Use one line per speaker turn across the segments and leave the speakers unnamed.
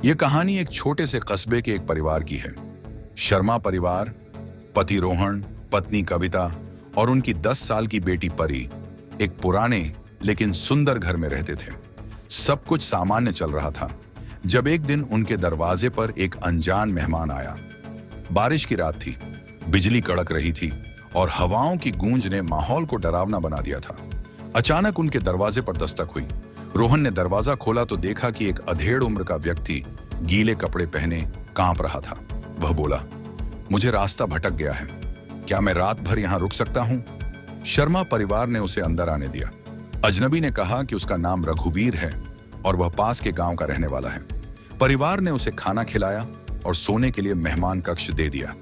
यह कहानी एक छोटे से कस्बे के एक परिवार की है। शर्मा परिवार, पति रोहन, पत्नी कविता और उनकी 10 साल की बेटी परी एक पुराने लेकिन सुंदर घर में रहते थे। सब कुछ सामान्य चल रहा था जब एक दिन उनके दरवाजे पर एक अनजान मेहमान आया। बारिश की रात थी, बिजली कड़क रही थी और हवाओं की गूंज ने माहौल को डरावना बना दिया था। अचानक उनके दरवाजे पर दस्तक हुई। रोहन ने दरवाजा खोला तो देखा कि एक अधेड़ उम्र का व्यक्ति गीले कपड़े पहने कांप रहा था। वह बोला, मुझे रास्ता भटक गया है, क्या मैं रात भर यहां रुक सकता हूं? शर्मा परिवार ने उसे अंदर आने दिया। अजनबी ने कहा कि उसका नाम रघुवीर है और वह पास के गांव का रहने वाला है। परिवार ने उसे खाना खिलाया और सोने के लिए मेहमान कक्ष दे दिया।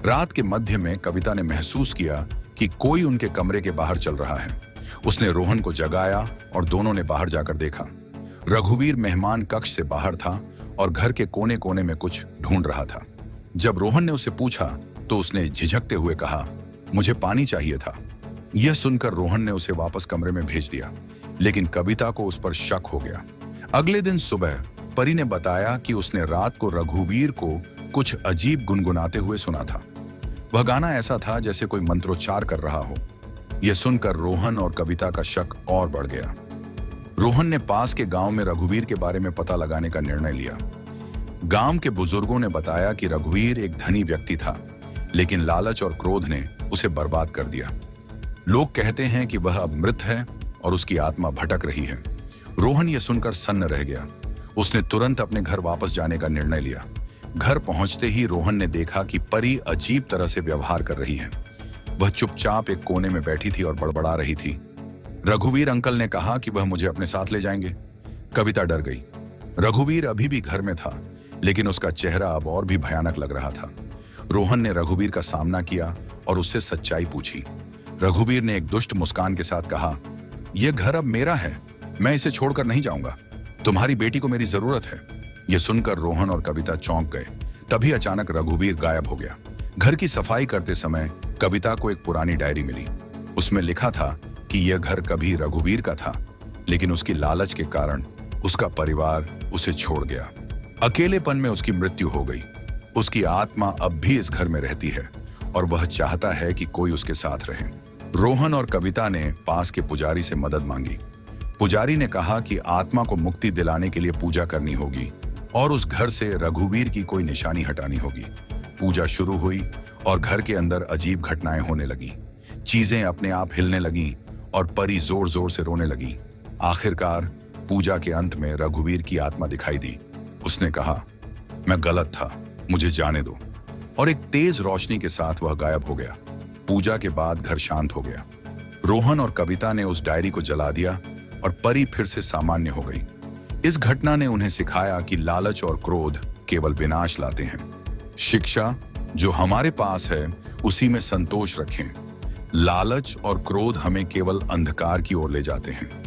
रात के मध्य में कविता ने महसूस किया कि कोई उनके कमरे के बाहर चल रहा है। उसने रोहन को जगाया और दोनों ने बाहर जाकर देखा। रघुवीर मेहमान कक्ष से बाहर था और घर के कोने कोने में कुछ ढूंढ रहा था। जब रोहन ने उसे पूछा तो उसने झिझकते हुए कहा, मुझे पानी चाहिए था। यह सुनकर रोहन ने उसे वापस कमरे में भेज दिया, लेकिन कविता को उस पर शक हो गया। अगले दिन सुबह परी ने बताया कि उसने रात को रघुवीर को कुछ अजीब गुनगुनाते हुए सुना था। वह गाना ऐसा था जैसे कोई मंत्रोच्चार कर रहा हो। यह सुनकर रोहन और कविता का शक और बढ़ गया। रोहन ने पास के गांव में रघुवीर के बारे में पता लगाने का निर्णय लिया। गांव के बुजुर्गों ने बताया कि रघुवीर एक धनी व्यक्ति था, लेकिन लालच और क्रोध ने उसे बर्बाद कर दिया। लोग कहते हैं कि वह अब मृत है और उसकी आत्मा भटक रही है। रोहन यह सुनकर सन्न रह गया। उसने तुरंत अपने घर वापस जाने का निर्णय लिया। घर पहुंचते ही रोहन ने देखा कि परी अजीब तरह से व्यवहार कर रही है। वह चुपचाप एक कोने में बैठी थी और बड़बड़ा रही थी। रघुवीर अंकल ने कहा कि वह मुझे अपने साथ ले जाएंगे। कविता डर गई। रघुवीर अभी भी घर में था, लेकिन उसका चेहरा अब और भी भयानक लग रहा था। रोहन ने रघुवीर का सामना किया और उससे सच्चाई पूछी। रघुवीर ने एक दुष्ट मुस्कान के साथ कहा, यह घर अब मेरा है, मैं इसे छोड़कर नहीं जाऊंगा। तुम्हारी बेटी को मेरी जरूरत है। यह सुनकर रोहन और कविता चौंक गए। तभी अचानक रघुवीर गायब हो गया। घर की सफाई करते समय कविता को एक पुरानी डायरी मिली। उसमें लिखा था कि यह घर कभी रघुवीर का था, लेकिन उसकी लालच के कारण उसका परिवार उसे छोड़ गया। अकेलेपन में उसकी मृत्यु हो गई। उसकी आत्मा अब भी इस घर में रहती है और वह चाहता है कि कोई उसके साथ रहे। रोहन और कविता ने पास के पुजारी से मदद मांगी। पुजारी ने कहा कि आत्मा को मुक्ति दिलाने के लिए पूजा करनी होगी और उस घर से रघुवीर की कोई निशानी हटानी होगी। पूजा शुरू हुई और घर के अंदर अजीब घटनाएं होने लगी। चीजें अपने आप हिलने लगीं और परी जोर जोर से रोने लगी। आखिरकार पूजा के अंत में रघुवीर की आत्मा दिखाई दी। उसने कहा, मैं गलत था, मुझे जाने दो। और एक तेज रोशनी के साथ वह गायब हो गया। पूजा के बाद घर शांत हो गया। रोहन और कविता ने उस डायरी को जला दिया और परी फिर से सामान्य हो गई। इस घटना ने उन्हें सिखाया कि लालच और क्रोध केवल विनाश लाते हैं। शिक्षा, जो हमारे पास है उसी में संतोष रखें। लालच और क्रोध हमें केवल अंधकार की ओर ले जाते हैं।